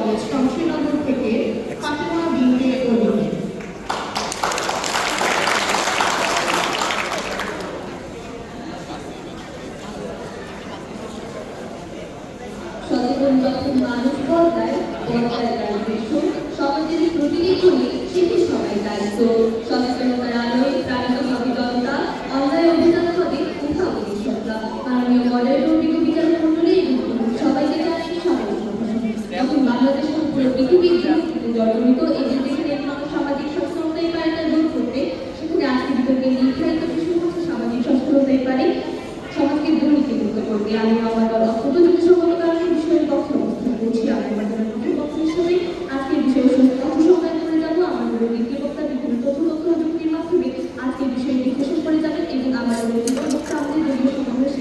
College Shamshernagar থেকে ফাতেমা বিনতে অলি। সচেতন যখন মানুষ বদলায় তার বিশ্ব সমাজের প্রতিটি কোণে সেটি সবাই দায়িত্ব। সচেতনতার আলোয় প্রাণিত হবে জনতা, অন্যায় অভিযান হবে উঠাবলি সত্তা। মাননীয় মডেল বিচার মন্ডলী এবং সবাইকে জানাই স্বাগত। যখন বাংলাদেশের পুরো পৃথিবীর জর্জরিত এই যে যেখানে সামাজিক সচেতনতাই পারে তা দূর করতে, সেখানে আজকে বিতর্কে নির্ধারিত কিছু হচ্ছে সামাজিক সচেতনতাই পারে সমাজকে দুর্নীতিমুক্ত করবে। আমি আমার দল অত্যন্ত যুক্তিসঙ্গত কারণে বিষয়ের পক্ষে অবস্থান করছি। আমার পক্ষ হিসেবে আজকের বিষয়ে তথ্য সংজ্ঞান করে যাবো। আমাদের দ্বিতীয় বক্তা বিভিন্ন তথ্য যুক্তির মাধ্যমে আজকের বিষয়ে বিশ্লেষণ করে যাবেন এবং আমাদের দ্বিতীয় বক্তা আমাদের দলীয় সমাবেশ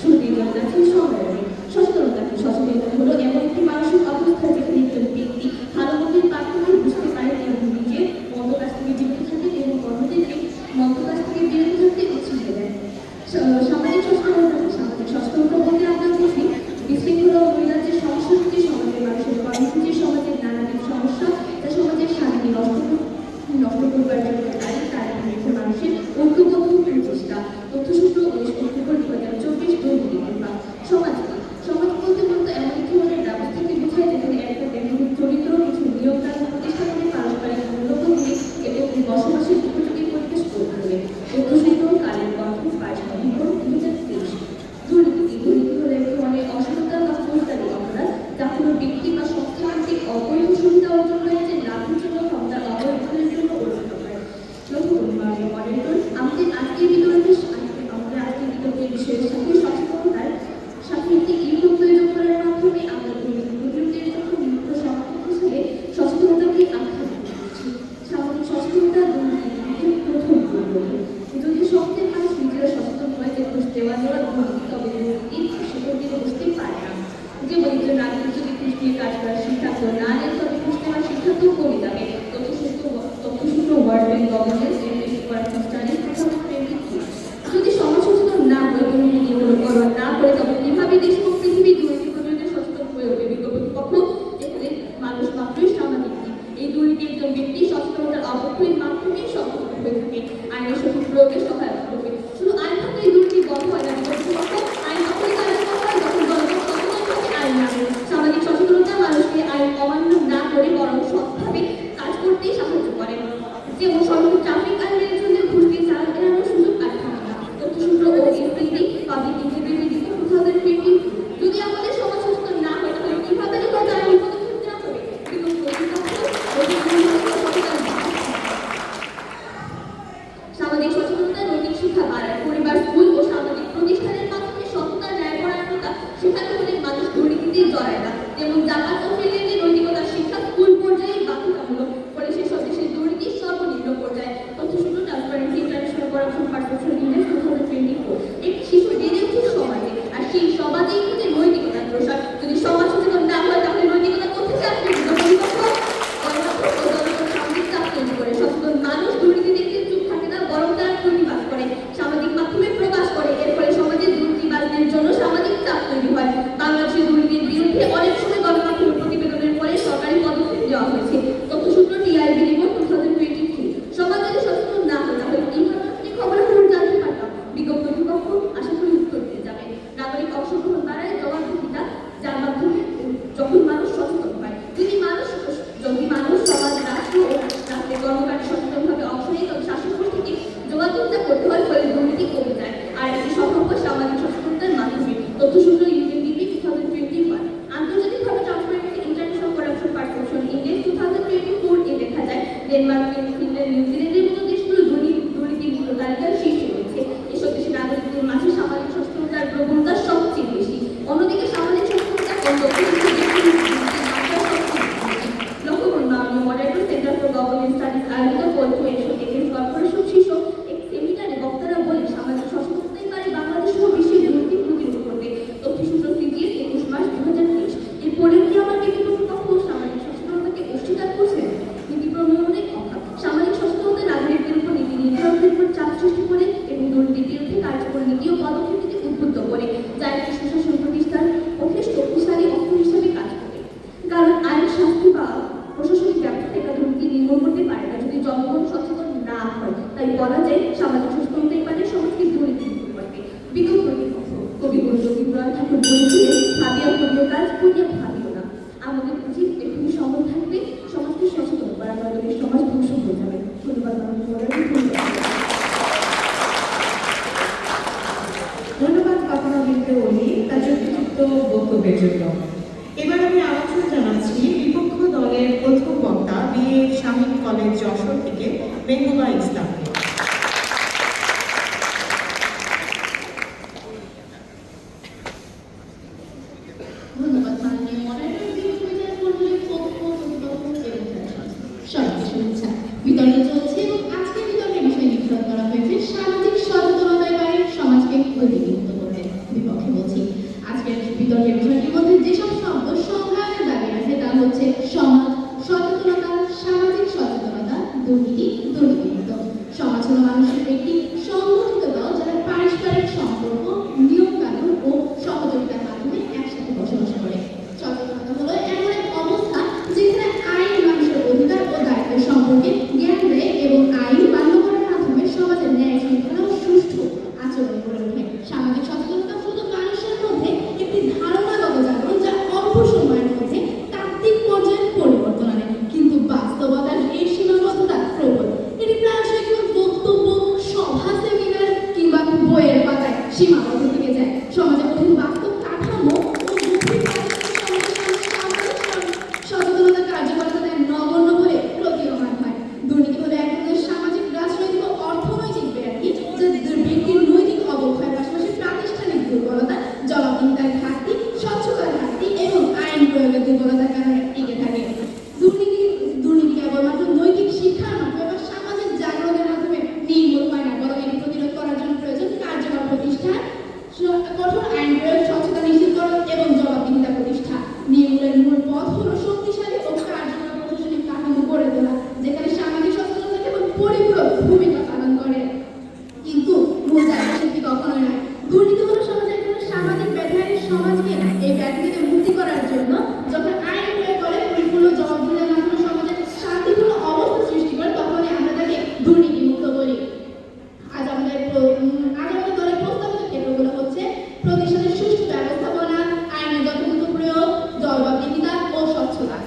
শুরুতেই বলে যাচ্ছেন সংগ্রামী সচেতনতা। সচেতনতা হলো এমন একটি মানসিক অবস্থা যেখানে একজন ব্যক্তি ভালো মন্দের পার্থক্য বুঝতে পারেন এবং নিজের মন্দ কাছ থেকে বিরত থাকেন এবং অন্যদেরকে মন্দ কাছ থেকে বিরত থাকতে উৎসাহ দেন। সামাজিক সচেতনতা বলতে আমরা বুঝি বিশৃঙ্খলা ও নৈরাজ্যের সমস্যা থেকে সমাজের মানুষের কর্মসূচি, সমাজের নানাবিধ সমস্যা যা সমাজের শান্তি নষ্ট করবার জন্য দায়ী, তার বিরুদ্ধে মানুষের ঐক্যবদ্ধ প্রচেষ্টা। তথ্যসূত্র 19 অক্টোবর 2024 দৈনিক বা সমাজ বলতে মূলত এমন একটি ধরনের ব্যবস্থাকে বোঝায় যেখানে একটা ব্যক্তির চরিত্র, কিছু নিয়ম কানুন প্রতিষ্ঠা করে পারস্পরিক মূল্যবোধে এবং বসবাসের উপযোগী পরিবেশ গড়ে তোলে। তথ্যসূত্র কালের গঠন 22 নভেম্বর 2023। দুর্নীতি হলো এক ধরনের অসততা বা ফৌজদারি অপরাধ যা কোনো ব্যক্তি বা সংস্থামাত্রিক অবৈধ সুবিধা অর্জন করে যে লাভের জন্য ক্ষমতার অপব্যবহারের জন্য অর্জিত হয়। লক্ষ্য করুন মাননীয় মডারেটর, আমাদের আজকের বিতর্কের বিষয়ের সাথে সচেতনতার সাথে একটি ইউটিউব প্রয়োগ করার মাধ্যমে আমরা প্রতিরোধের জন্য মুক্ত সমাধান হিসেবে সচেতনতাকে আখ্যা দিচ্ছি। সামাজিক সচেতনতা দুর্নীতির প্রথম পরিবর্তন। যদি সমাজের মানুষ নিজেরা সচেতন হয় যে ঘুষ দেওয়া দুর্নীতি, তবে দুর্নীতি সেটা দিয়ে বুঝতে পারে না। যেমন একজন নাগরিক যদি ঘুষ দিয়ে কাজ করার সিদ্ধান্ত না নেন তবে ঘুষ দেওয়ার সিদ্ধান্ত কমে যাবে। তথ্যসূত্র ওয়ার্ল্ড ব্যাংক গভর্নেন্স যদি সমাজ সচেতন না হয়, দুর্নীতি নির্মূলকরণ না করে, তবে কিভাবে দেশ ও পৃথিবী দুর্নীতি প্রতিরোধে সচেতন হয়ে উঠবে? বিজ্ঞপ্তিপক্ষ যেখানে মানুষ মাত্রই সামাজিক দিক, এই দুর্নীতি একজন ব্যক্তি সচেতনতার অবক্ষয়ের মাধ্যমেই সচেতন হয়ে থাকে, আইনের সঠিক প্রয়োগে সহায়তা করবে। শুধু আইন থাকলে এই দুর্নীতি বন্ধ হয় না। বিজ্ঞপ্তিপক্ষ আইন তখনই কার্যকর হয় যখন জনগণ সচেতন থাকে আইন মানে। সামাজিক সচেতনতা মানুষকে আইন অমান্য না করে বরং সৎভাবে কাজ করতেই সাহায্য করে। যেমন সরকারি ট্রাফিক আইনের জন্য ঘুষ দিয়ে চালান এড়ানোর সুযোগ আর থাকে না। তথ্যসূত্র ও ইউটিলিটি পাবলিক ইন্টিগ্রিটি 2020। যদি আমাদের সমাজ সচেতন না হয় তাহলে কিভাবে তারা এই পদক্ষেপ নেওয়া হবে? সামাজিক সচেতনতা নৈতিক শিক্ষা বাড়ায়। পরিবার, স্কুল ও সামাজিক প্রতিষ্ঠানের মাধ্যমে সততা, ন্যায়পরায়ণতা শেখানো হলে মানুষ দুর্নীতিতে জড়ায় না। যেমন জাপান ও ফিনল্যান্ডে নৈতিকতার শিক্ষা স্কুল পর্যায়ে বাধ্যতামূলক, ফলে সেসব দেশের দুর্নীতি সর্বনিম্ন পর্যায়ে। তথ্যসূত্র transparency international corruption perception index 2024। একটি শিশু বেড়ে উঠে সমাজে, আর সেই সমাজেই হচ্ছে নৈতিকতার প্রসার। যদি সমাজ সচেতন না হয় তাহলে নৈতিকতা কোথায় আসবে? সামাজিক চাপ তৈরি করে। সচেতন মানুষ দুর্নীতি দেখতে চুপ থাকে না, বরং তারা প্রতিবাদ করে, সামাজিক মাধ্যমে প্রকাশ করে। এর ফলে সমাজের দুর্নীতিবাজদের জন্য সামাজিক চাপ তৈরি হয়। বাংলাদেশের দুর্নীতির বিরুদ্ধে অনেক সময় গণমাধ্যমের প্রতিবেদনের পরে সরকারি পদক্ষেপ দেওয়া হয়েছে। তথ্যসূত্র কারণ আইন শাস্তি বা প্রশাসনিক ব্যবস্থা এটা দুর্নীতি নির্মূল করতে পারে না যদি জনগণ সচেতন না হয়। তাই বলা যায় সামাজিক সচেতনতাই পারে সমাজকে দুর্নীতি মুক্ত করতে। বিকল্প নির্ভর কবিগুরু রবীন্দ্রনাথ ঠাকুর বলেছিলেন, ভাবিয়া করিও কাজ করিয়া ভাবিও না। আমাদের উচিত এখনই সময় থাকবে সমাজকে সচেতন করা, নয়তো এই সমাজ ধ্বংস হয়ে যাবে। ধন্যবাদ। ধন্যবাদ ফাতেমা বিনতে অলি তার যুক্তিযুক্ত বক্তব্যের জন্য। এবার আমি আমন্ত্রণ জানাচ্ছি বিপক্ষ দলের প্রথম বক্তা বিএ শামীম কলেজ যশোর থেকে মেহবুবা ইসলামকে। ধন্যবাদ মাননীয় মডারেটর, বিচারমণ্ডলীর পক্ষ সবাইকে শুভেচ্ছা। বিতর্ক চলছে এবং আজকের বিতর্কের বিষয় নির্ধারণ করা হয়েছে সামাজিক সচেতনতায় পারে সমাজকে দুর্নীতিমুক্ত করতে। বিপক্ষে বলছি, আজকের বিতর্কের বিষয়টির মধ্যে যেসব শব্দ সংগ্রামের দাবি আছে তা হচ্ছে সমাজ সচেতনতা, সামাজিক সচেতনতা, দুর্নীতি, দুর্নীতিমুক্ত। সমাজ হলো মানুষের একটি সংগঠিত দল যারা পারস্পরিক সম্পর্ক, নিয়ম কানুন ও সহযোগিতার মাধ্যমে একসাথে বসবাস করে। সচেতনতা হলো এমন এক অবস্থা যেখানে আইন মানুষের অধিকার ও দায়িত্ব সম্পর্কে জ্ঞান দেয় এবং আইন মান্য করার মাধ্যমে সমাজের ন্যায় শৃঙ্খলা ও সুষ্ঠু আচরণ গড়ে ওঠে। সামাজিক সচেতনতা শুধু মানুষের মধ্যে একটি ধারণাগত জাগরণ যা অল্প সময়ের মধ্যে তাত্ত্বিক পর্যায়ে পরিবর্তন আনে, কিন্তু বাস্তবতার এই সীমাবদ্ধতা প্রবল। এটি প্রায়শই কেবল বক্তব্য, সভা, সেমিনার কিংবা বইয়ের পাতায় সীমাবদ্ধ থেকে যায়। সমাজে কঠিন বাস্তব কাঠামো ও গভীর সচেতনতা কার্যকর্তাদের নগণ্য বলে প্রতীয়মান হয়। দুর্নীতি হলো এক ধরনের সামাজিক, রাজনৈতিক ও অর্থনৈতিক ব্যাধি যা ব্যক্তির নৈতিক অবক্ষয়ের পাশাপাশি প্রাতিষ্ঠানিক দুর্বলতা, জবাবদিহিতার ঘাটতি, স্বচ্ছতার ঘাটতি এবং আইন প্রয়োগের দুর্বলতার কারণে টিকে থাকে। দুর্নীতি কেবলমাত্র নৈতিক শিক্ষার মাধ্যমে বা সামাজিক জাগরণের মাধ্যমে নির্মূল হয় না, বরং এটি প্রতিরোধ করার জন্য প্রয়োজন কার্যকর প্রতিষ্ঠান, কঠোর আইন প্রয়োগ, স্বচ্ছতা নিশ্চিতকরণ এবং জবাবদিহিতা প্রতিষ্ঠা। নির্মূলের মূল পথ হলো শক্তিশালী ও কার্যকর প্রশাসনিক কাঠামো গড়ে তোলা, যেখানে সামাজিক সচেতনতা কেবল পরিপূরক ভূমিকা পালন করে, কিন্তু মূল জায়গা শিল্পী কখনোই নয়। দুর্নীতি হলো সমাজের এক ধরনের সামাজিক ব্যাধি। সমাজকে এই ব্যাধি থেকে মুক্তি করার জন্য যখন আইন প্রয়োগ করে, পরিপূর্ণ জবাবদিহিতার মাধ্যমে সমাজে শান্তিপূর্ণ অবস্থা সৃষ্টি করে, তখনই আমরা তাকে দুর্নীতি মুক্ত বলি। আজ আমাদের দলের প্রস্তাবিত ক্ষেত্রগুলো হচ্ছে প্রতিষ্ঠানের সুষ্ঠু ব্যবস্থাপনা, আইনের যথাযথ প্রয়োগ, জবাবদিহিতা ও স্বচ্ছতা।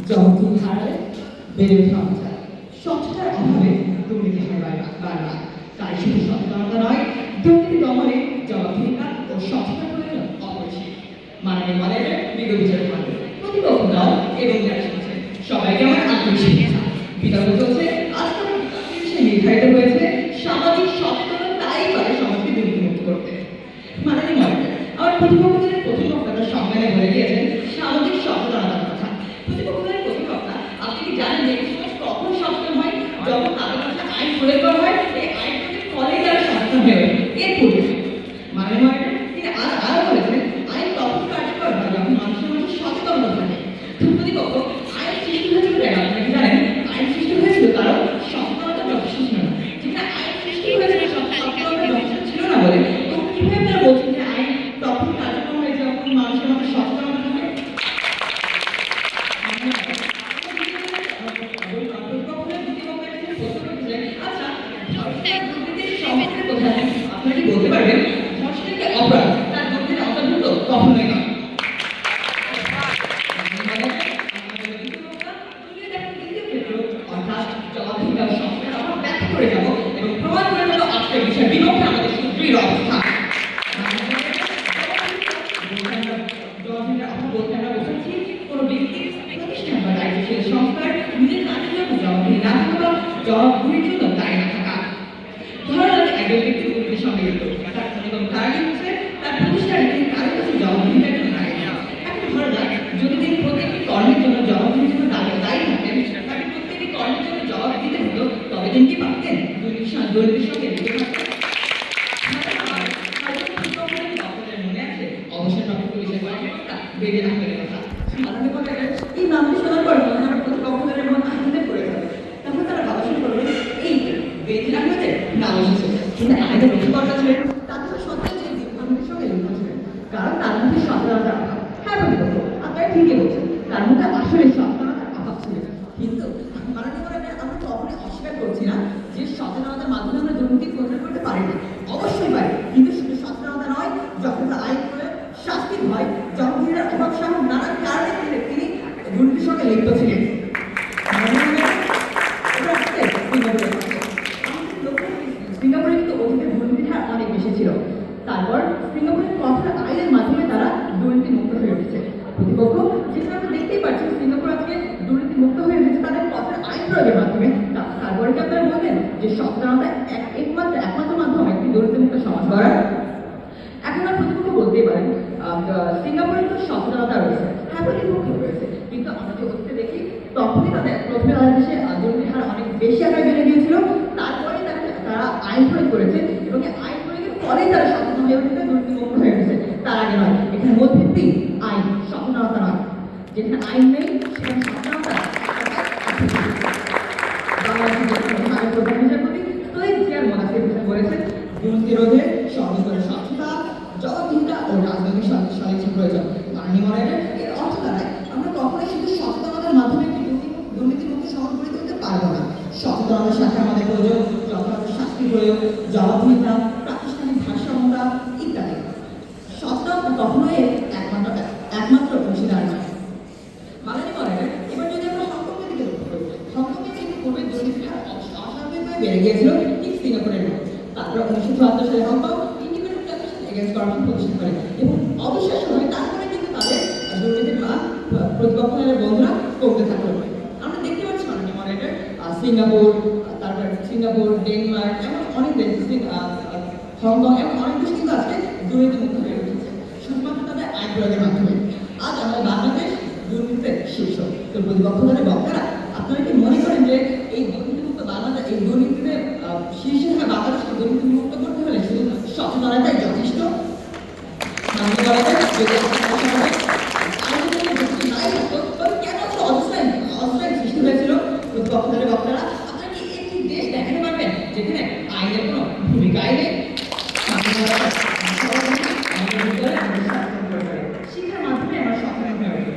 জবাবদিহি হারালে বেড়ে ওঠা অবস্থা স্বচ্ছতার অভাবে দুর্নীতি হয় বারবার তাই শুধু সচেতনতা নয় দুর্নীতি দমনে জবাবদিহিতা ও স্বচ্ছতার প্রয়োজন অপরিসীম মাননীয় মডেলের বিজ্ঞ বিচার মণ্ডল প্রতিপক্ষ দল এবং যারা শুনছেন সবাইকে আমার আন্তরিক শুভেচ্ছা বিতর্ক চলছে আজকের বিষয়ে নির্ধারিত হয়েছে সামাজিক সচেতনতাই পারে সমাজকে দুর্নীতিমুক্ত করতে মাননীয় মডেল আমার প্রতিপক্ষদের প্রথম বক্তাটা সম্মেলনে বলে দিয়েছেন সামাজিক সচেতনতার কথা প্রতিপক্ষদের প্রথম বক্তা আপনি কি জানেন যে সমাজ কখন সচেতন হয় যখন তাদের কাছে আইন প্রয়োগ করা হয় এই আইন প্রয়োগের ফলে তারা সচেতন হয়ে ওঠে এর পূর্বে মাননীয় মডেল তিনি আরো বলেছেন আইন তখন কার্যকর হয় যখন মানুষের মধ্যে সচেতনতা থাকে প্রতিপক্ষ আইন সৃষ্টি হয়েছিল কেন আপনারা কি জানেন আইন সৃষ্টি হয়েছিল কারণ সচেতনতা যথেষ্ট ছিল না যেখানে আইন সৃষ্টি হয়েছিল সচেতনতা যথেষ্ট ছিল না বলে তো কিভাবে আপনারা বলছেন যে আইন তখন কার্যকর হয় যখন মানুষের মধ্যে সচেতনতা থাকে আচ্ছা দুর্নীতির সম্পর্কে কোথায় আপনারা কি বলতে পারবেন ধর্ষণকে অপরাধ তার দুর্নীতির অন্তর্ভুক্ত কখনোই নয় অর্থাৎ জবাবদিহিতা ও সংস্কার আমরা ব্যাখ্যা করে যাব এবং প্রমাণ করে দেবো আজকের বিষয়ের বিপক্ষে আমাদের সুদৃঢ় অবস্থান বলতে আমরা বোঝাচ্ছি কোনো ব্যক্তির প্রতিষ্ঠান বা দায়িত্বশীল সংস্থার নিজের কাজের জন্য জবাবদিহি না থাকা বা জবাবদিহির জন্য দায়ী না থাকা ধরুন আমি একজন ব্যক্তি দুর্নীতির সঙ্গে যুক্ত তার এবং কারণই হচ্ছে তার প্রতিষ্ঠানে তিনি কারোর কাছে জবাবদিহিতার জন্য দায়ী না এখন ধরা যাক যদি তিনি প্রত্যেকটি কর্মের জন্য জবাবদিহির জন্য দায়ী থাকতেন তাকে প্রত্যেকটি কর্মের জন্য জবাব দিতে হতো তবে তিনি কি পারতেন দুর্নীতির সঙ্গে লিপ্ত থাকতেন মনে আছে অবশ্যই টপিক বিষয় কয়েকটা বেঁধে রাখতে কথা মাননীয় মডেলের এই নামটি শোনার পর মনে হয় প্রতিপক্ষদের মন আনন্দে পড়ে যাবে তখন তারা ভাবা শুরু করবে এই বেঁধে রাখতে নাম এসেছে কিন্তু আইনের রক্ষকর্তা ছিলেন তাদের সত্ত্বেও যে দীর্ঘান্তের সঙ্গে লিপ্ত ছিলেন কারণ তার মধ্যে সচেতনতার অভাব হ্যাঁ প্রতিপক্ষ আপনারা ঠিকই বলছেন তার মধ্যে আসলে সচেতনতার অভাব ছিল কিন্তু মাননীয় মডেলের আমরা কখনোই অস্বীকার করছি না যে সচেতনতার মাধ্যমে আমরা দুর্নীতি প্রতিরোধ করতে পারি না অবশ্যই পারি কিন্তু শুধু সচেতনতা নয় যখন আইন করে শাস্তির ভয় জবাবদিহিতার অভাব সহ নানান কারণে তিনি দুর্নীতির সঙ্গে লিপ্ত ছিলেন সিঙ্গাপুরে কিন্তু অতীতে দুর্নীতির হার অনেক বেশি ছিল তারপর সিঙ্গাপুরের কঠোর আইনের মাধ্যমে তারা দুর্নীতি মুক্ত হয়ে উঠেছে প্রতিপক্ষ যেখানে আমরা দেখতেই পাচ্ছি সিঙ্গাপুর আজকে দুর্নীতি মুক্ত হয়ে উঠেছে তাদের কঠোর আইন প্রয়োগের মাধ্যমে তারপরে কি আপনারা বলবেন যে সচেতনতা একমাত্র মাধ্যম একটি দুর্নীতিমুক্ত সমাজ গড়ার এখন আর প্রতিপক্ষ বলতেই পারেন সিঙ্গাপুরের তো সচেতনতা রয়েছে হ্যাঁ প্রতিপক্ষ রয়েছে কিন্তু আমরা যে অতীতে দেখি তখনই প্রথমে তাদের দেশে দুর্নীতির হার অনেক বেশি আকারে বেড়ে গিয়েছিল তারপরে তারা আইন প্রয়োগ করেছে এবং এই আইন প্রয়োগের পরেই তারা সচেতন হয়ে উঠেছে দুর্নীতি মুক্ত হয়ে উঠেছে তার আগে নয় এখানে মূল ভিত্তি আইন সচেতনতা নয় যেখানে আইন নেই সেখানে সচেতনতা বাংলাদেশের প্রধান বিচারপতি শহীদ জিয়ার মোনাফির বলেছেন দুর্নীতি রোধে সর্বস্তরের স্বচ্ছতা জবাবদিহিতা ও রাজনৈতিক সদিচ্ছা প্রয়োজন মাননীয় মডেলের এর অর্থ দাঁড়ায় আমরা কখনোই শুধু সচেতনতার মাধ্যমে একটি দুর্নীতিমুক্ত সমাজ গড়ে তুলতে পারবো না সচেতনতার সাথে আমাদের প্রয়োজন যথাযথ শাস্তি প্রয়োগ জবাবদিহিতা প্রাতিষ্ঠানিক ভারসাম্যতা ইত্যাদি সচেতনতা কখনোই একমাত্র অংশীদার নয় মাননীয় মডেলের এবার যদি আমরা হংকংয়ের দিকে লক্ষ্য করি হংকংয়ে কিন্তু পূর্বে দুর্নীতির হার অস্বাভাবিকভাবে বেড়ে গিয়েছিল ঠিক সিঙ্গাপুরের মতো তারপর 1974 সালে Hong Kong independent commission against corruption প্রতিষ্ঠা করে এবং অবিশ্বাস্য হয় তারপরে কিন্তু তাদের দুর্নীতির মান প্রতিপক্ষের বন্ধুরা কমতে থাকলো আমরা দেখতে পাচ্ছি মাননীয় মডেলের সিঙ্গাপুর ডেনমার্ক এমন অনেক দেশ হংকং এমন অনেক দেশ কিন্তু আজকে দুর্নীতিমুক্ত হয়ে উঠেছে শুধুমাত্র তাদের আইন প্রয়োগের মাধ্যমে আজ আমাদের বাংলাদেশ দুর্নীতিতে শীর্ষ তো প্রতিপক্ষ দলের বক্তারা আপনারা কি মনে করেন যে এই দুর্নীতিমুক্ত বাংলাদেশ এই দুর্নীতিতে শীর্ষে থাকা বাংলাদেশকে দুর্নীতিমুক্ত করতে হলে শুধু সচেতনতাই যথেষ্ট মাননীয় মডেলের যদি নাই থাকতো তবে কেন অবস্থায় সৃষ্টি হয়েছিল প্রতিপক্ষ দলের বক্তারা আপনারা কি একটি দেশ দেখাতে পারবেন যেখানে আইনের কোনো ভূমিকাই নেই শিক্ষার মাধ্যমে আমরা সচেতন হয়ে উঠি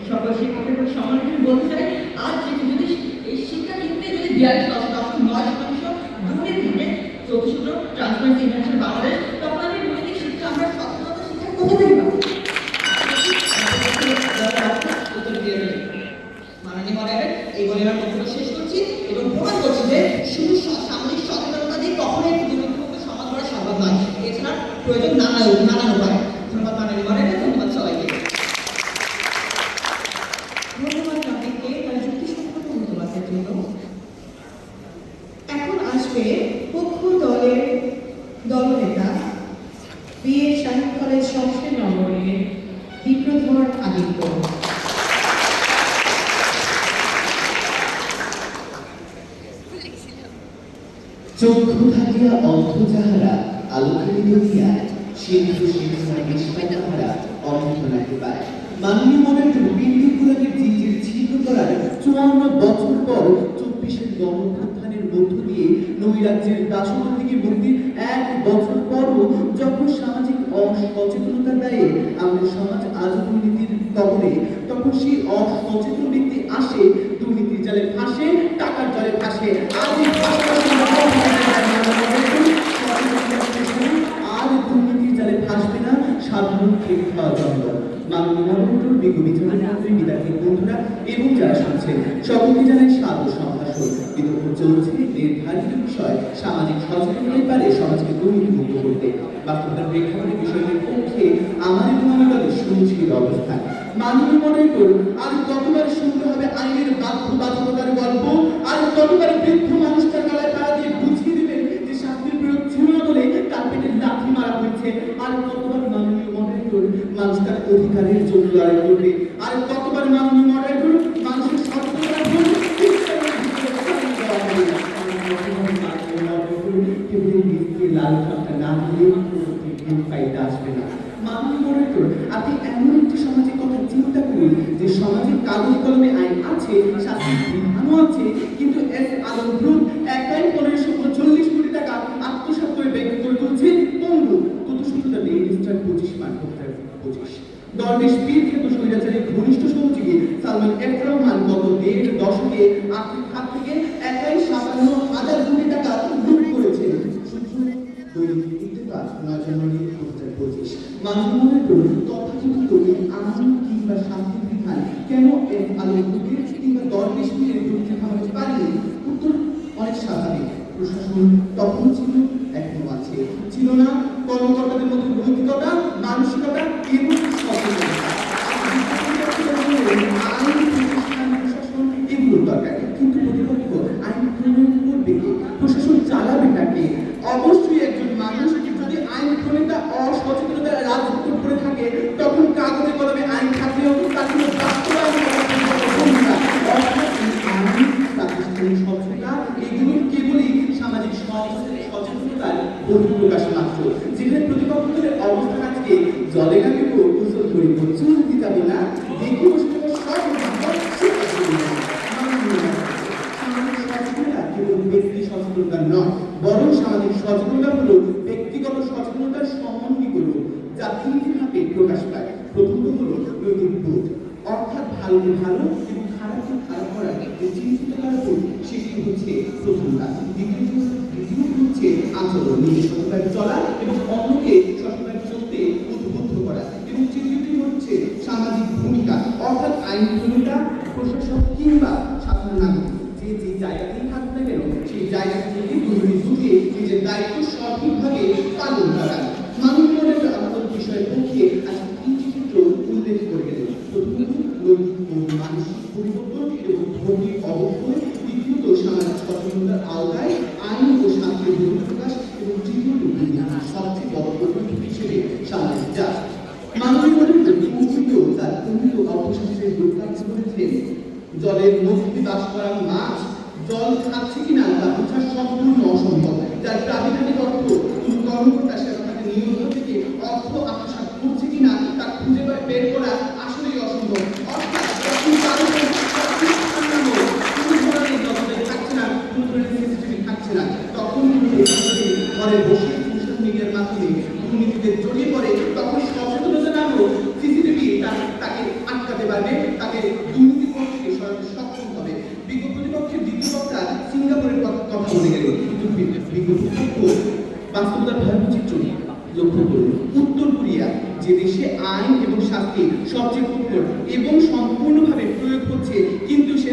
সকল শিক্ষকদের সমান বলতে চাই আজ যদি এই শিক্ষা ক্ষেত্রে যদি 42.9% দুর্নীতি থেকে চতুর্থ ট্রান্সপারেন্সি ইন্টারন্যাশনাল বাংলাদেশ তখন আমি নৈতিক শিক্ষা আমরা সচেতনতা শিক্ষা কোথা থেকে পাবো উত্তর দিয়ে দেবেন মডারেটর এই বলে আমার বক্তব্য শেষ করছি এবং প্রমাণ করছি যে শুধু সামাজিক সচেতনতা দিয়ে কখনোই একটি দুর্নীতিমুক্ত সমাজ গড়া সম্ভব নয়। এছাড়া প্রয়োজন নানান উপায়। ধন্যবাদ মাননীয় মডারেটর, ধন্যবাদ সবাইকে। ধন্যবাদ আপনাকে তার যুক্তিসঙ্গত মন্তব্যের জন্য। এখন আসবে পক্ষ দলের দলনেতা বিএড সাহিত্য কলেজ সংসদ নম্বরের বিপ্রধর আদিত্য। চক্ষু থাকিয়া অন্ধ যাহারা আলোকিত হইয়া সিন্ধু সিংহার নিষ্পাত তাহারা অন্ধ নাকি পায়। মাননীয় মডারেটর বিন্দু কুলাকে জিজির ছিন্ন করার 54 বছর পর 24-এর গণঅভ্যুত্থানের মধ্য দিয়ে নৈরাজ্যের দাসত্ব থেকে মুক্তির 1 বছর পরও যখন সামাজিক অসচেতনতার দায়ে আমাদের সমাজ আজও দুর্নীতির কবলে, তখন সেই অসচেতন ব্যক্তি আসে দুর্নীতির জালে ফাঁসে, টাকার জালে ফাঁসে। আজ এই আর দুর্নীতির জালে ফাঁসবে না সাধারণ খেটে খাওয়া জনগণ। মাননীয় মডারেটর, বিজ্ঞ বিচারমন্ত্রী, বিদ্যার্থী বন্ধুরা এবং যারা শুনছেন সকলকে জানাই সাদর সম্ভাষণ। বিতর্ক চলছে নির্ধারিত বিষয় সামাজিক সচেতনতার পারে সমাজকে দুর্নীতিমুক্ত করতে। বাস্তবতার প্রেক্ষাপটে বিষয়টির পক্ষে আমার এবং আমার দলের সুনিশ্চিত অবস্থান। মাননীয় মডারেটর, আর কতবার শুনতে হবে আইনের বাধ্যবাধকতার গল্প? আর কতবার বৃদ্ধ মানুষটার গলায় তারা দিয়ে বুঝিয়ে দেবেন যে শাস্তির প্রয়োগ ছিল না বলে তার পেটে লাথি মারা হয়েছে? আর কতবার মাননীয় মডারেটর মানুষ তার অধিকারের জন্য লড়াই করবে? আর কতবার মাননীয় মডারেটর মানুষের সচেতনতার জন্য লাল খাপটা না দিলে ফাইদা আসবে না। মাননীয় মডারেটর, আপনি এমন একটি সমাজের কথা চিন্তা করুন যে সমাজে কাগজ কলমে আইন আছে, শাস্তির বিধানও আছে, কিন্তু এস আলম গ্রুপ একাই 1540 কোটি টাকা আত্মসাৎ করে ব্যয় করে তুলছে পঙ্গু তথ্যসূত্রতা রেজিস্টার 25 দরবেশ পীর খ্যাত স্বৈরাচারী ঘনিষ্ঠ সহযোগী সালমান এফ রহমান গত 1.5 দশকে আর্থিক খাত থেকে একাই 57,000 কোটি টাকা লুট করেছে। দৈনিক ইত্তেফাক 9 জানুয়ারি 2025। মাননীয় মডারেটর, তথাকথিত এই আইন কিংবা শাস্তির বিধান কেন এফ আলম গ্রুপের কিংবা দরবেশ পীরের বিরুদ্ধে থামাতে পারেনি? উত্তর অনেক স্বাভাবিক। প্রশাসন তখন ছিল, এখনো আছে। ছিল না কর্মকর্তাদের মধ্যে নৈতিকতা, মানসিকতা এবং সচেতনতা। আইন, প্রতিষ্ঠান, প্রশাসন এগুলোর দরকার, কিন্তু প্রতিপক্ষ আইন প্রণয়ন করবে কে? প্রশাসন চালাবে কাকে? অবশ্যই একজন মানুষ। যদি আইন প্রণেতা অসচেতনতা রাজত্ব করে থাকে, তখন কাগজে কলমে আইন থাকলেও তার কোনো বাস্তবায়ন প্রাতিষ্ঠানিক স্বচ্ছতা এগুলো কেবলই সামাজিক সচেতনতার বহিঃপ্রকাশ মাত্র। যেখানে প্রতিপক্ষের অবস্থান আজকে জলে না কেউ গোসল করে চুল দিতাম না, দেখি বসে কেবল ব্যক্তি সচেতনতা নয়, বরং সামাজিক সচেতনতা হলো ব্যক্তিগত সচেতনতার সমন্বীকরণ, যা 3টি ধাপে প্রকাশ পায়। প্রথমত হলো নৈতিক বোধ, অর্থাৎ ভালোকে ভালো এবং খারাপকে খারাপ করার যে চিন্তিত করার বোধ, সেটি হচ্ছে প্রথম কাজ। দ্বিতীয়ত হচ্ছে আচরণ, নিজের সততায় চলা এবং অন্যকে সততায় চলতে উদ্বুদ্ধ করা। এবং তৃতীয়টি হচ্ছে সামাজিক ভূমিকা, অর্থাৎ আইন প্রণেতা, প্রশাসক কিংবা সাধারণ নাগরিক যে জায়গাতেই থাকুক না কেন, সেই জায়গা থেকে দুর্নীতি ঢুকে নিজের দায়িত্ব সঠিকভাবে পালন করা। মাননীয় মডারেটর আমাদের বিষয়ের পক্ষে আজকে 3টি ক্ষেত্র উল্লেখ করে গেলেন। প্রথমত নৈতিক ও মানসিক পরিবর্তন এবং ধর্মীয় অবক্ষয়, দ্বিতীয়ত সামাজিক সচেতনতার আওতায় আইন ও শান্তির বহিঃপ্রকাশ এবং তৃতীয়ত সবচেয়ে বড় পরিবর্তন হিসেবে সামাজিক চাষ। মাননীয় মডারেটর তার প্রমিত অর্থশাস্ত্রের দুর্ভাগ্য করেছেন জলের মধ্যে বাস করা মাছ জল খাচ্ছে কিনা তা বোঝা সম্পূর্ণ অসম্ভব। যার প্রাবিধানিক অর্থ কোন কর্মকর্তা সে তাকে নিয়মিত থেকে অর্থ আত্মসাৎ করছে কিনা তা খুঁজে বের করা আসলেই অসম্ভব। অর্থাৎ থাকছে না, কোনো ধরনের সিসিটিভি থাকছে না, তখন ঘরে বসে সোশ্যাল মিডিয়ার মাধ্যমে দুর্নীতিতে জড়িয়ে পড়ে, তখন সচেতনতা নামক সিসিটিভি তাকে আটকাতে পারবে, তাকে দুর্নীতি থেকে সরাতে সক্ষম হবে। বিজ্ঞ প্রতিপক্ষের দ্বিতীয় বক্তা সিঙ্গাপুরের কথা বলে গেল, কিন্তু বিজ্ঞ প্রতিপক্ষ বাস্তবতার ভয়াবহ চিত্র লক্ষ্য করুন। উত্তর কোরিয়া, যে দেশে আইন এবং শাস্তি সবচেয়ে কঠোর এবং সম্পূর্ণভাবে প্রয়োগ হচ্ছে, কিন্তু সে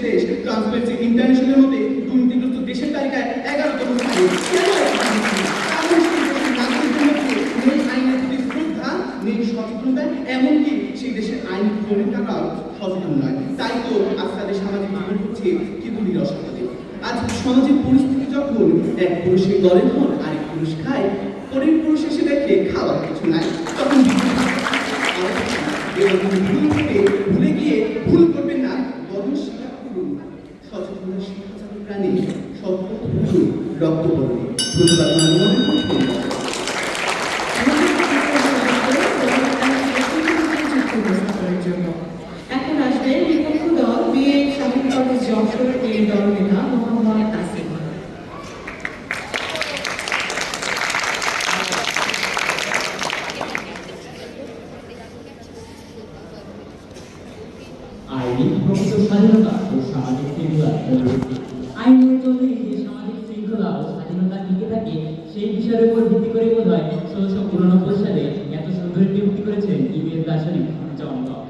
হচ্ছে কেবলই রসগোল্লা। আজ সমাজের পরিস্থিতি যখন এক পুরুষের দলের ধন আরেক পুরুষ খায়, পরের পুরুষ এসে দেখে খাওয়ার কিছু নাই, তখন ভুল থেকে ভুলে গিয়ে ভুল করবেন না, বরং স্বীকার করুন সচেতনতা শিক্ষাচারী প্রাণী শপথ করুন রক্ত করুন। ধন্যবাদ মাননীয় জন্য এখন আসবে বিপক্ষ দল বিএ স্বামী কলেজ যশোর এর দল নেতা মোহাম্মদ আসিফ। আইনি প্রকৃত স্বাধীনতা ও সামাজিক শৃঙ্খলা আইনের জন্য যে সামাজিক শৃঙ্খলা ও স্বাধীনতা টিকে থাকে সেই বিষয়ের উপর ভিত্তি করে বোধ হয় ১৬৯৯ সালে এত সুন্দর একটি উক্তি করেছেন ইবিএস দার্শনিক জন লক।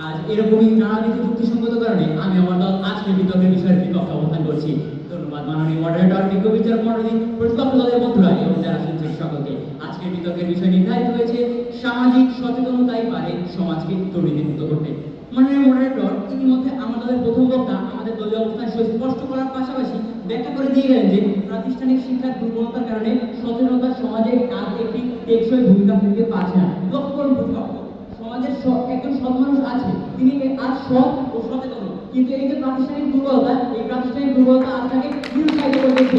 আজ এরকমই নানাবিধ যুক্তিসঙ্গত কারণে আমি আমার দল আজকের বিতর্কের বিষয়ের বিপক্ষে অবস্থান করছি। ধন্যবাদ মাননীয় মডারেটর, বিজ্ঞ বিচারক মণ্ডলী, প্রতিপক্ষ দলের বন্ধুরা এবং যারা শুনছেন সকলকে। আজকের বিতর্কের বিষয় নির্ধারিত হয়েছে সামাজিক সচেতনতাই পারে সমাজকে দুর্নীতিমুক্ত করতে। মাননীয় মডারেটর ইতিমধ্যে আমাদের প্রথম বক্তা আমাদের দলীয় অবস্থান স্পষ্ট করার পাশাপাশি ব্যাখ্যা করে দিয়ে গেলেন যে প্রাতিষ্ঠানিক শিক্ষার দুর্বলতার কারণে সচেতনতা সমাজে আজ একটি টেকসই ভূমিকা ফেলতে পারছে না। লক্ষ্য করুন প্রতিপক্ষ, সমাজের একজন সৎ মানুষ আছে, তিনি আজ সৎ ও সচেতন, কিন্তু এই যে প্রাতিষ্ঠানিক দুর্বলতা, এই প্রাতিষ্ঠানিক দুর্বলতা আজ তাকে নিরুৎসাহিত করে দিচ্ছে।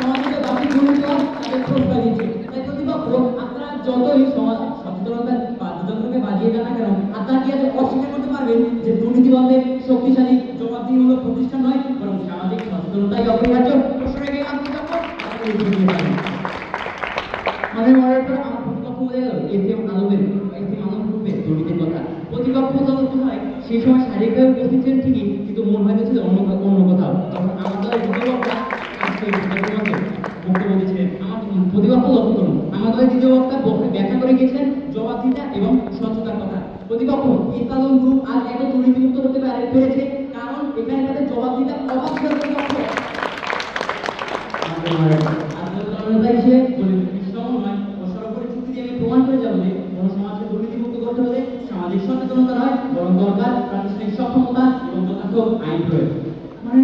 সমাজের বাকি দুর্নীতিবাদ তাদের প্রশ্রয় দিচ্ছে। তাই প্রতিপক্ষ, আপনারা যতই সমাজ সচেতনতার বাদ্যযন্ত্রকে বাজিয়ে দেন না কেন, আপনারা কি আজ অস্বীকার করতে পারবেন যে দুর্নীতিবাদের শক্তিশালী জবাবদিহিমূলক প্রতিষ্ঠান নয়, বরং সামাজিক সচেতনতাই অপরিহার্য? প্রশ্ন রেখে আপনি মানে মডারেটর আমার প্রতিপক্ষ বলে গেল আলম গ্রুপের দুর্নীতির কথা। প্রতিপক্ষ তদন্ত হয় সেই সময় শারীরিকভাবে উপস্থিত ছিলেন ঠিকই, কিন্তু মন হয়তো ছিল অন্য কোথাও। তখন আমার দলের দ্বিতীয় আজকে বক্তব্য দিয়েছিলেন। আমার প্রতিপক্ষ লক্ষ্য করুন, আমার দলের দ্বিতীয় বক্তা ব্যাখ্যা করে গিয়েছিলেন জবাবদিহিতা এবং স্বচ্ছতার কথা। প্রতিপক্ষ আলম গ্রুপ আজ এত দুর্নীতিমুক্ত হতে পেরেছে কারণ এখানে তাদের জবাবদিহিতা অবাধ ছিল। প্রমাণ করে যাবো যে কোন সমাজকে দুর্নীতিমুক্ত করতে হলে সামাজিক সচেতনতা নয়, বরং দরকার প্রাতিষ্ঠানিক সক্ষমতা এবং যথার্থ আইন প্রয়োগ। মানে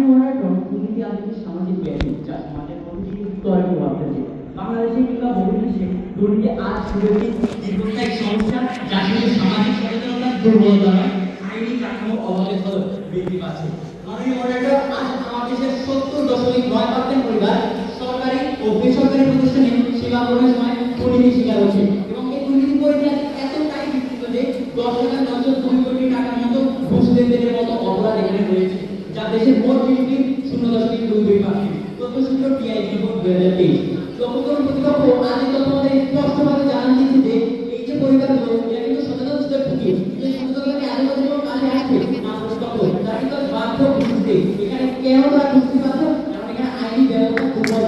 দুর্নীতি আজ একটি সামাজিক ব্যাধি যা সমাজের প্রতিটি স্তরে প্রভাব ফেলছে। বাংলাদেশে কিংবা বহির্বিশ্বে দুর্নীতি আজ শুধু একটি দীর্ঘস্থায়ী সমস্যা, যা শুধু সামাজিক সচেতনতার দুর্বলতা নয়, আইনি কাঠামো অভাবের ফলে বৃদ্ধি পাচ্ছে। মাননীয় মডারেটর, আজ আমার দেশের ৭০.৯% পরিবার সরকারি ও বেসরকারি প্রতিষ্ঠানে সেবা গ্রহণের সময় দুর্নীতির শিকার হচ্ছে এবং এই দুর্নীতি পরিমাণ এতটাই বিস্তৃত যে ১০,৯০২ কোটি টাকার মতো ঘুষ লেনদেনের মতো অপরাধ এখানে রয়েছে, যা দেশের মোট জিডিপির ০.২২%। তথ্যসূত্র টিআই রিপোর্ট ২০২৩। লক্ষ্য করুন প্রতিপক্ষ আজ এই তথ্য আমাদের স্পষ্টভাবে জানান দিচ্ছে যে এই যে পরিবারগুলো এরা কিন্তু সচেতন ছিল ঠিকই, কিন্তু এই সচেতনতাকে আগে পর্যন্ত কাজে আসছে না প্রতিপক্ষ, তারা কিন্তু বাধ্য বুঝতে। এখানে কেন তারা বুঝতে বাধ্য? কারণ এখানে আইনি ব্যবস্থা দুর্বল।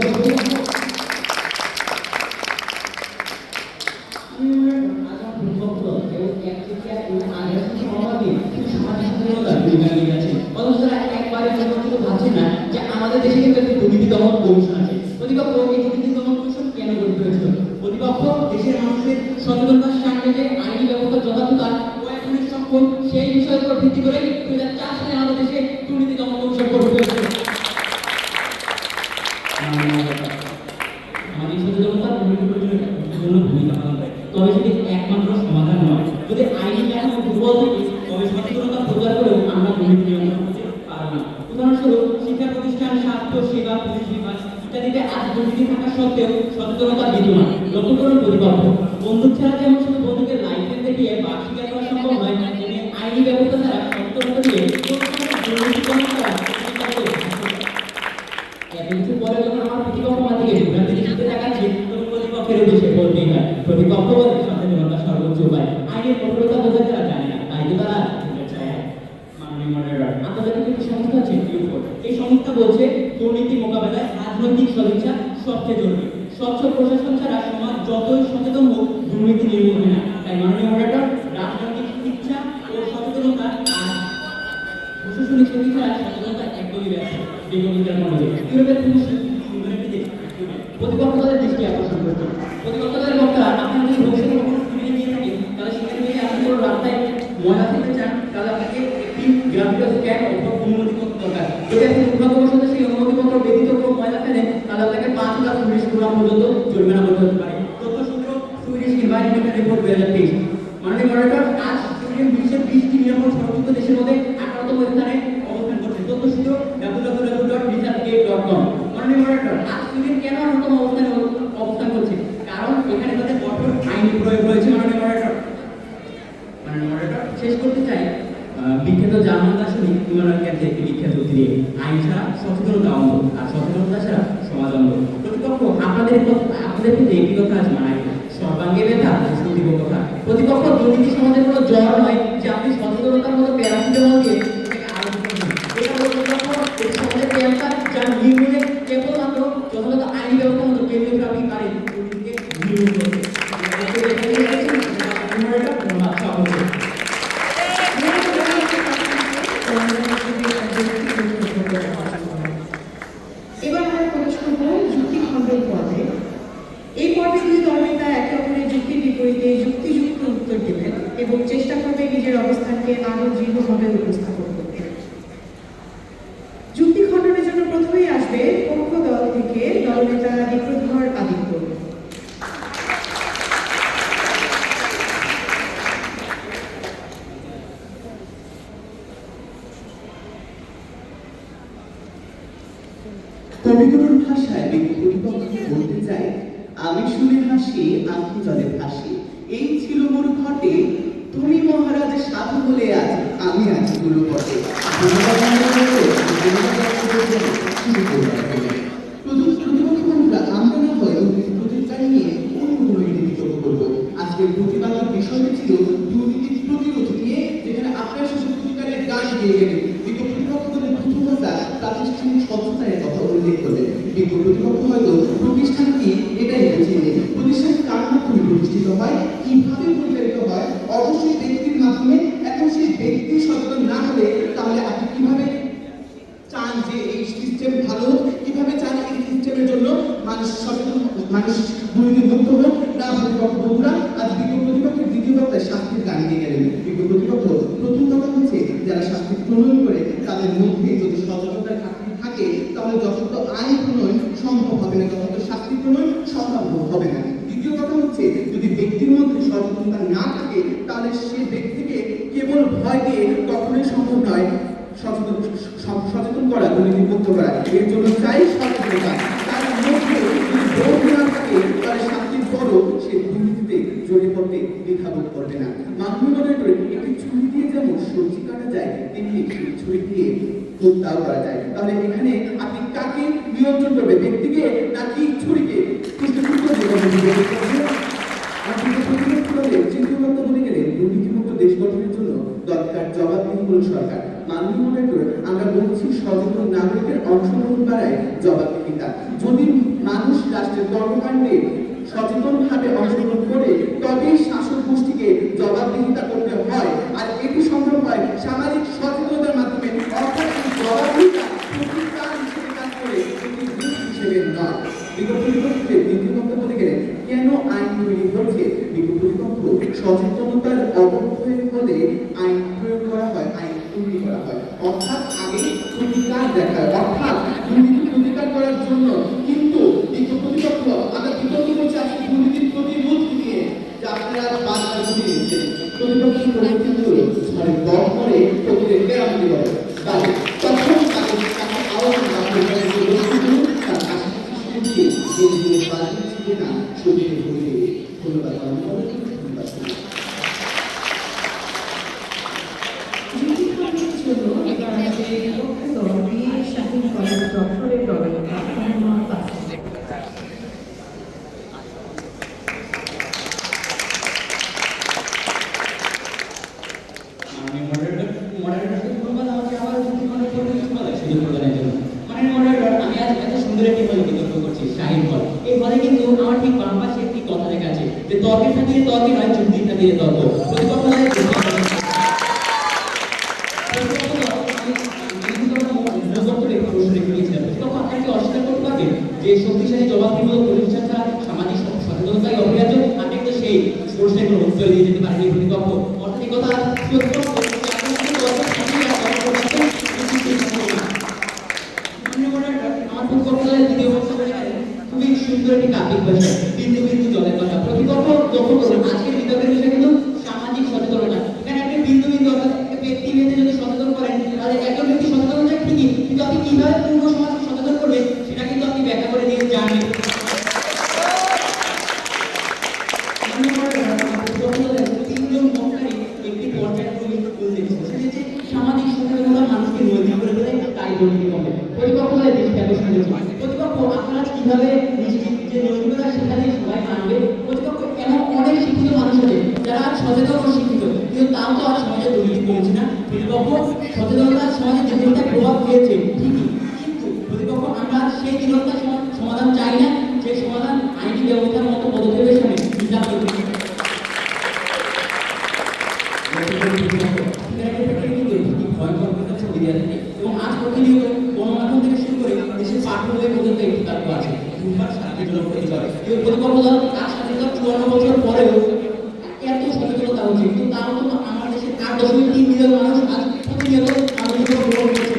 আমাদের দেশে কিন্তু একটি দুর্নীতি দমন কমিশন আছে। প্রতিপক্ষ এই দুর্নীতি দমন কমিশন কেন গঠিত হয়েছিল? প্রতিপক্ষ দেশের মানুষের সচেতনতার সামনে যে আইনি ব্যবস্থা যথাযথতা কয়েকজনের সক্ষম সেই বিষয়ের উপর ভিত্তি করে ২০০৪ সালে আমাদের দেশে দুর্নীতি দমন কমিশন গঠিত হয়েছিল। আমাদের সচেতনতা জন্য ভূমিকা পালন করে, তবে সেটি একমাত্র সমাধান নয়। যদি আইনি কাঠামো দুর্বল থাকে তবে সচেতনতা প্রচার করেও আমরা দুর্নীতি নিয়ন্ত্রণ করতে পারব না। উদাহরণস্বরূপ শিক্ষা প্রতিষ্ঠান, স্বাস্থ্য সেবা, পুলিশ বিভাগ ইত্যাদিতে আজ দুর্নীতি থাকা সত্ত্বেও সচেতনতা বিদ্যমান। লক্ষ্য করুন প্রতিপক্ষ, বন্দুক ছাড়া যেমন শুধু বন্দুকের লাইসেন্স দেখিয়ে বাক শিকার করা সম্ভব নয়, তেমনি আইনি ব্যবস্থা ছাড়া সচেতনতা দিয়ে দুর্নীতি করা এত কিছু পরে যখন আমার প্রতিপক্ষ আমার দিকে বিভ্রান্তি দিতে দেখাচ্ছে তখন প্রতিপক্ষের উদ্দেশ্যে বলতেই হয় প্রতিপক্ষ বলে সচেতনতা সর্বোচ্চ উপায়। আইনের কঠোরতা বোঝা তারা জানে না, তাই তো তারা মাননীয় মডারেটর, আন্তর্জাতিক একটি সংস্থা আছে ইউফোর্ড। এই সংস্থা বলছে দুর্নীতি মোকাবেলায় রাজনৈতিক সদিচ্ছা সবচেয়ে জরুরি। স্বচ্ছ প্রশাসন ছাড়া সমাজ যতই সচেতন হোক দুর্নীতি নির্মূল হয় না। তাই মাননীয় মডারেটর, রাজনৈতিক ইচ্ছা ও সচেতনতা আর প্রশাসনিক শক্তি ছাড়া সচেতনতা একদমই ব্যর্থ। প্রতিপক্ষ তাদের দৃষ্টি আকর্ষণ করছে। প্রতিপক্ষ তাদের বক্তারা আপনার যদি ভবিষ্যতে কখনো সুবিধা নিয়ে থাকে তাহলে সেখানে যদি আপনি কোনো রাস্তায় ময়লা ফেলতে চান তাহলে আপনাকে একটি গ্রাফিক্যাল স্ক্যান অথবা অনুমতি একটি বিখ্যাত উক্তি দিয়ে, আইন ছাড়া সচেতনতা অন্ধ, আর সচেতনতা ছাড়া সমাজ অন্ধ। প্রতিপক্ষ আপনাদের প্রতি একটি কথা আজ মানাই, সর্বাঙ্গে ব্যথা প্রতিপক্ষ কথা। প্রতিপক্ষ দুর্নীতি সমাজের কোনো জ্বর নয় যে আপনি সচেতনতার মতো প্যারাসিটামল দিয়ে এটা হলো প্রতিপক্ষ, এটি সমাজের ক্যান্সার যার নির্মূলে কেবলমাত্র যথাযথ আইনি ব্যবস্থা মতো কেন্দ্রীয় ট্রাফিক পারে দুর্নীতিকে নির্মূল করতে। এবার আমরা প্রবেশ করবো যুক্তি খণ্ডন পর্বে। এই পর্বে দুই দলনেতা একে অপরের যুক্তির বিপরীতে যুক্তিযুক্ত উত্তর দেবেন এবং চেষ্টা করবে নিজের অবস্থানকে আরো দৃঢ়ভাবে উপস্থাপন করতে। যুক্তি খণ্ডনের জন্য প্রথমেই আসবে পক্ষ দল থেকে দলনেতা দীপ্রধর আদিত্য। কবিগুরুর ভাষায় প্রতিপক্ষকে বলতে চাই, আমি শুনে হাসি আঁখি জলে ভাসি, এই ছিল মোর ঘটে, তুমি মহারাজ সাধু বলে আজ আমি আছি গুলো ঘটে। প্রতিপক্ষ বন্ধুরা, আমরা না হয় প্রতিকার নিয়ে অন্য কোনো একটি বিতর্ক করবো। আজকের প্রতিবাদের বিষয়টি ছিল দুর্নীতি প্রতিরোধ নিয়ে, যেখানে আপনার শেষে প্রতিকারের গান গিয়ে গেলেন। প্রতিপক্ষ প্রথম কথা প্রাতিষ্ঠানিক স্বচ্ছতার কথা উল্লেখ করলেন। কিন্তু প্রতিপক্ষ হয়তো প্রতিষ্ঠান কি এটাই বুঝিয়ে, প্রতিষ্ঠান কার মাধ্যমে প্রতিষ্ঠিত হয়, কিভাবে পরিচালিত হয়, অবশ্যই ব্যক্তির মাধ্যমে। এখন সেই ব্যক্তি সচেতন না হলে তাহলে আপনি কিভাবে চান যে এই সিস্টেম ভালো হোক, কিভাবে চান এই সিস্টেমের জন্য মানুষ সচেতন, মানুষ দুর্নীতি মুক্ত হোক? না প্রতিপক্ষ বন্ধুরা, আজ বিজ্ঞ প্রতিপক্ষের দ্বিতীয় বক্তায় শাস্তির গান দিয়ে গেলেন। বিজ্ঞ প্রতিপক্ষ প্রথম কথা হচ্ছে, যারা শাস্তি প্রণয়ন করে তাদের মধ্যে যদি সচেতনতার ঘাটতি থাকে তাহলে যথাযথ আইন প্রণয়ন সম্ভব হবে না, যথাযথ শাস্তি প্রণয়ন সম্ভব হবে না। দ্বিতীয় কথা হচ্ছে, যদি ব্যক্তির মধ্যে সচেতনতা না থাকে তাহলে সে ব্যক্তিকে কেবল ভয় দিয়ে কখনোই সম্ভব নয় সচেতন করা, দুর্নীতি মুক্ত করা। এর জন্য চাই সচেতনতা। তার মধ্যে যদি বোধ না থাকে তাহলে শাস্তির পরও সে দুর্নীতিতে জড়িয়ে পড়তে দ্বিধাবোধ করবে না। মাননীয় মডারেটর, একটি ছুরি দিয়ে যেমন সবজি কাটা যায়, তেমনি ছুরি দিয়ে হত্যাও করা যায়। তাহলে এখানে আপনি কাকে নিয়ন্ত্রণ করবে, ব্যক্তিকে নাকি ছুরিকে? দুর্নীতিমুক্ত দেশ গঠনের জন্য দরকার জবাবদিহিমূলক সরকার। মাননীয় মডারেটর, আমরা বলছি সচেতন নাগরিকের অংশগ্রহণ বাড়ায় জবাবদিহিতা। যদি মানুষ রাষ্ট্রের কর্মকাণ্ডে সচেতনভাবে অংশগ্রহণ করে তবেই শাসক গোষ্ঠীকে জবাবদিহিতা করতে হয়, আর এটি সম্ভব হয় সামাজিক সচেতনতার মাধ্যমে। অর্থাৎ জবাবদিহিতা প্রতিকার হিসেবে কাজ করে, এটি ভুল হিসেবে নয়। বিগত পরিপ্রেক্ষিতে দ্বিতীয় বক্তব্য বলতে গেলে কেন আইন তৈরি হচ্ছে? বিগত প্রতিপক্ষ সচেতনতার অবক্ষয়ের ফলে আইন প্রয়োগ করা হয়, আইন তৈরি করা হয়। অর্থাৎ আগে প্রতিকার দেখায়, অর্থাৎ দুর্নীতি প্রতিকার করার জন্য। কিন্তু বিগত প্রতিপক্ষ আমরা বিতর্ক করছি আজকে দুর্নীতির প্রতিরোধ নিয়ে, যা আপনারা বারবার বলে দিয়েছেন। প্রতিপক্ষের প্রতিরোধ হলো ঝড়ে দম করে প্রতিদের মেরামতি করে। তাই তখন তাদের কাছে আওয়াজ তার কাছাকাছি ছিল না শরীরে ভরে। ধন্যবাদ। যুক্তি খণ্ডনের জন্য এবার আসবে পক্ষ দল বিএ শাহীন কলেজ যশোরের দলনেতা মোহাম্মদ কাসেম। তর্কের সাথে তর্কে নয়, যুক্তির সাথে তর্ক। প্রতিপক্ষ আপনাকে অস্বীকার করতে পারবেন যে শক্তিশালী জবাবদিহিমূলক প্রতিষ্ঠান ছাড়া সামাজিক সচেতনতাই অপরিহার্য? আপনি তো সেই প্রশ্নের কোনো উত্তর দিয়ে যেতে পারেন প্রতিপক্ষ। অর্থাৎ কথা আমার প্রতিপক্ষ দ্বিতীয় বক্তব্য খুবই সুন্দর একটি কাব্যিক ভাষা, বিন্দু বিন্দু জলের কথা। প্রতিপক্ষ লক্ষ্য করুন, আজকের বিতর্কের বিষয় কিন্তু সামাজিক সচেতনতা। এখানে আপনি বিন্দু বিন্দু অর্থাৎ ব্যক্তি ভেদে যদি সচেতন করেন তাহলে একজন ব্যক্তি সচেতন হচ্ছে ঠিকই, কিন্তু আপনি কিভাবে পূর্ণ সমাজ সচেতন করবেন সেটা কিন্তু আপনি ব্যাখ্যা করে দিয়ে জানেন। তিনজন বক্তারই একটি পর্যায়ক্রমিক সামাজিক সচেতনতা মানুষকে নৈতিক করে তোলে, কর্তৃপক্ষে প্রতিপক্ষদের দিকে আকর্ষণ করেছি। প্রতিপক্ষ আপনারা কিভাবে নিজেদের যে নিয়মগুলো সেখানে সবাই মানবে। প্রতিপক্ষ এমন অনেক শিক্ষিত মানুষ আছে যারা সচেতন ও শিক্ষিত, কিন্তু তাও তো আর সমাজে দুর্নীতি কমেছে না। প্রতিপক্ষ সচেতনতা সমাজে দৃঢ়তার প্রভাব ফেলছে ঠিকই, কিন্তু প্রতিপক্ষ আমরা সেই দৃঢ়তার সমাধান চাই না, যে সমাধান আইনি ব্যবস্থার মতো পদক্ষেপের সামনে বিচার করবে। এবং আজ প্রতিনিয়ত গণমাধ্যম থেকে শুরু করে দেশের পাঠ্য বই পর্যন্ত একটি তথ্য আছে ধূমপান শান্তিজনক ক্ষতি করে। এবং প্রতিপক্ষ দল তার স্বাধীনতা 54 বছর পরেও এত সচেতনতা হচ্ছে, কিন্তু তাও তো আমার দেশের 8.3 মিলিয়ন মানুষ আজ প্রতিনিয়ত আমাদের উপর গ্রহণ করছে।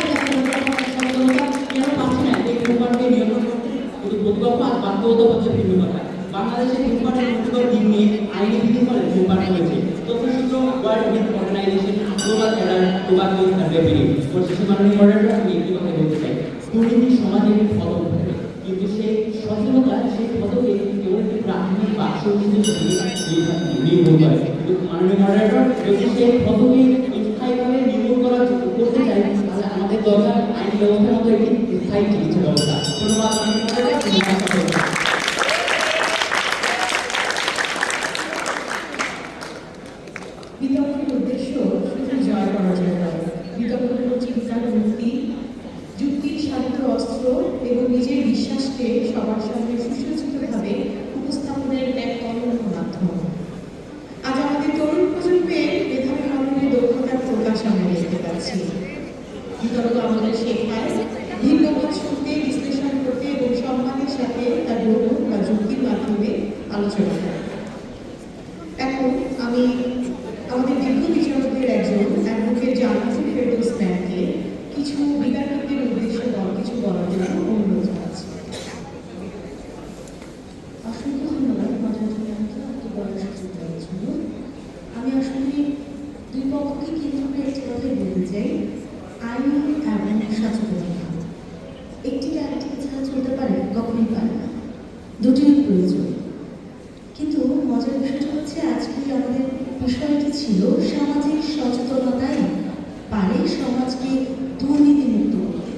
সচেতনতা কেন পাচ্ছে না এই ধূমপানকে নিয়ন্ত্রণ করতে? কিন্তু প্রতিপক্ষ আজ বাধ্যগত হচ্ছে ভিন্ন কথা। বাংলাদেশে ধূমপানের মুক্তিকর দিন নিয়ে আইনি বিধি ফলে ধূমপান কমেছে। তথ্যসূত্র ওয়ার্ল্ড হেলথ অর্গানাইজেশন গ্লোবাল এলার টোবাকো সার্ভে বেরিয়ে পরিশেষে মাননীয় মডারেটর আমি একটি কথা বলতে চাই, দুর্নীতি সমাজে একটি ফলক থাকে, কিন্তু সেই সচেতনতা সেই ফলকে কেবল একটি প্রাথমিক বাক্স নির্ভর করে। মাননীয় মডারেটর যদি সেই ফলকে স্থায়ীভাবে নির্মূল করতে চাই, তাহলে আমাদের দরকার আইনি ব্যবস্থার মতো একটি স্থায়ী চিকিৎসা ব্যবস্থা। ধন্যবাদ মাননীয় মডারেটর। বিতর্কের উদ্দেশ্য শুধু জয় পরাজয় নয়, বিতর্ক হল চিন্তার মুক্তি, যুক্তির শান্ত অস্ত্র এবং নিজের বিশ্বাসকে সবার সামনে সুসজ্জিতভাবে উপস্থাপনের এক অনন্য মাধ্যম। আজ আমাদের তরুণ প্রজন্মের মেধাবী মানবের দক্ষতার প্রকাশ আমরা দেখতে পাচ্ছি। বিতর্ক আমাদের শেখায় ভিন্নমত শুনতে, বিশ্লেষণ করতে এবং সম্মানের সাথে তার গ্রহণ বা যুক্তির মাধ্যমে আলোচনা করে। এখন আমি আমাদের দীর্ঘ বিচারকদের একজন অ্যাডভোকেট জান্নাতুল ফেরদৌস ম্যামকে কিছু বিজ্ঞানীদের উদ্দেশ্যে কিছু বলার জন্য অনুরোধ জানাচ্ছি। অসংখ্য ধন্যবাদ মজাদার ম্যামকে আমাকে বলার সুযোগ দেওয়ার জন্য। আমি আসলে দুই পক্ষকে কেন্দ্র করে একটি কথাই বলতে চাই, আইন এবং সচেতনতা একটিকে আরেকটিকে ছাড়া চলতে পারে? কখনোই পারে না, দুটোই প্রয়োজন। কিন্তু মজার বিষয়টা হচ্ছে আজকে আমাদের বিষয়টি ছিল সামাজিক সচেতনতাই পারে সমাজকে দুর্নীতিমুক্ত করতে।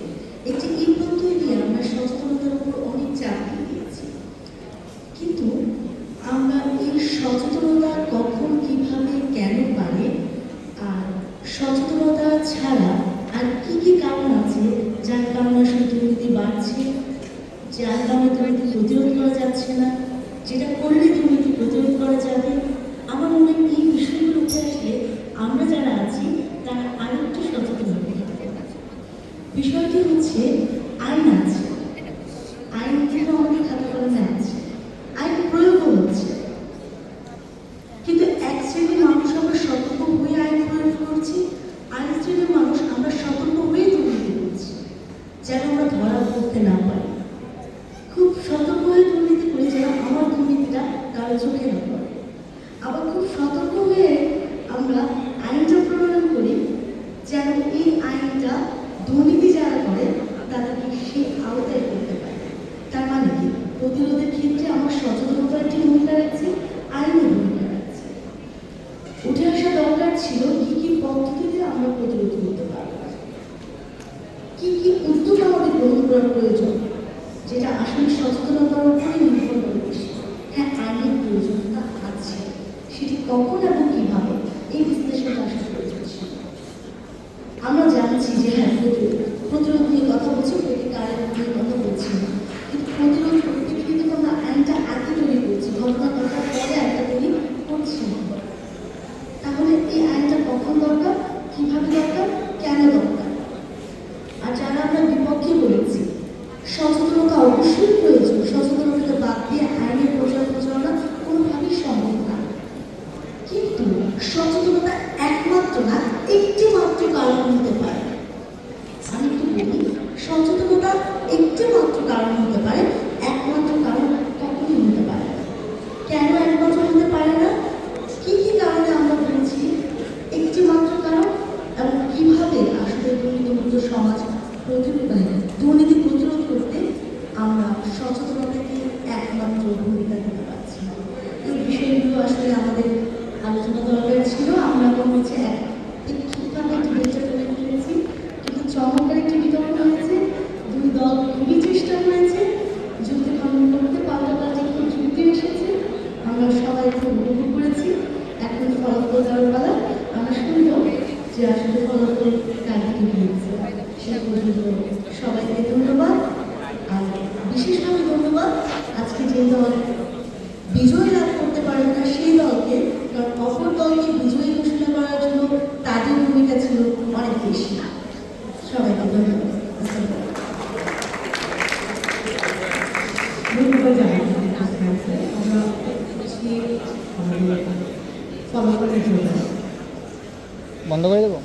একটি এই প্রত্যয় দিয়ে আমরা সচেতনতার উপর অনেক চাপ দিয়ে দিয়েছি, কিন্তু আমরা এই সচেতনতা কখন, কিভাবে, কেন পারে, আর সচেতনতা ছাড়া আর কি কি কারণ আছে যার কারণে আসলে দুর্নীতি বাড়ছে, যার কারণে দুর্নীতি প্রতিরোধ করা যাচ্ছে না, যেটা করলে দুর্নীতি প্রতিরোধ করা যাবে। আমার মনে হয় এই বিষয়গুলো উঠে আসলে আমরা যারা আছি তারা আরেকটু সচেতন হবে। বিষয়টি হচ্ছে আইন আছে, আইন কিন্তু আমাদের খাতা কলমে আছে, আইন প্রয়োগও হচ্ছে, কিন্তু এক শ্রেণীর মানুষ আমরা সতর্ক হয়ে আইন প্রয়োগ করছি, আরেক শ্রেণীর মানুষ আমরা সতর্ক হয়ে দুর্নীতি করছি যেন আমরা ধরা পড়তে না পারি। খুব সতর্ক হয়ে দুর্নীতি করি যেন আমার দুর্নীতিটা কারো চোখে না পড়ে, আবার খুব সতর্ক হয়ে আমরা আইনটা প্রণয়ন করি যেন এই আইনটা দুর্নীতি যারা করে তাদেরকে সেই আওতায় করতে পারে। তার মানে কি, প্রতিরোধের ক্ষেত্রে আমার সচেতনতার একটি ভূমিকা রাখছে, আইনের ভূমিকা রাখছে। উঠে আসা দরকার ছিল কি কি পদ্ধতিতে আমরা প্রতিরোধ করতে পারব, কি কি উদ্যোগ আমাদের গ্রহণ করার প্রয়োজন, যেটা আসলে সচেতনতার উপরে নির্ভর করে বেশি। হ্যাঁ, আইনের প্রয়োজনতা আছে, সেটি কখন এবং কিভাবে এই বিশ্লেষণটা আসা প্রয়োজন ছিল। আমরা জানছি যে হ্যাঁ প্রতিরোধ নিয়ে কথা বলছি, প্রতিকারের নিয়ে কথা বলছি না, কিন্তু প্রতিরোধ করতে গিয়ে কিন্তু আমরা আইনটা আগে তৈরি করছি, ঘটনা ঘটার পরে আইনটা তৈরি করছি না। তাহলে এই আইনটা কখন দরকার, কিভাবে দরকার, কেন দরকার? আর যারা আমরা বিপক্ষে বলেছি সচেতনতা অবশ্যই প্রয়োজন, সচেতনতাকে বাদ দিয়ে আইনের প্রচার প্রচারণা কোনোভাবেই সম্ভব না, কিন্তু সচেতনতা একমাত্র না, একটি মাত্র কারণ হতে পারে। আমি একটু বলি, সচেতনতা একটি মাত্র কারণ হতে পারে, একমাত্র কারণ কখনই হতে পারে না। কেন একমাত্র হতে পারে না, কি কি কারণে আমরা বলছি একটি মাত্র কারণ, এবং কিভাবে আসলে দুর্নীতিমুক্ত সমাজ দুর্নীতি প্রতিরোধ করতে আমরা সচেতনতাকে একমাত্র ভূমিকা দিতে পারছি। এই বিষয়গুলো আসলে আমাদের আলোচনা দরকার ছিল। আমরা মনে হচ্ছে ঠিকভাবে একটি ডিবেটটা তৈরি করেছি, কিন্তু চমৎকার একটি যে আসলে ফলাফল কার দিকে ঘুরছে সে পর্যন্ত সবাইকে ধন্যবাদ। আর বিশেষভাবে ধন্যবাদ আজকে যে দল বিজয় লাভ করতে পারবে না সেই দলকে, কারণ অপর দলকে বিজয়ী ঘোষণা করার জন্য তাদের ভূমিকা ছিল অনেক বেশি। সবাইকে ধন্যবাদ। আসসালামু আলাইকুম। ধন্যবাদ জানাই আমরা আমাদের ফলাফলের জন্য বন্ধ করে দেবো।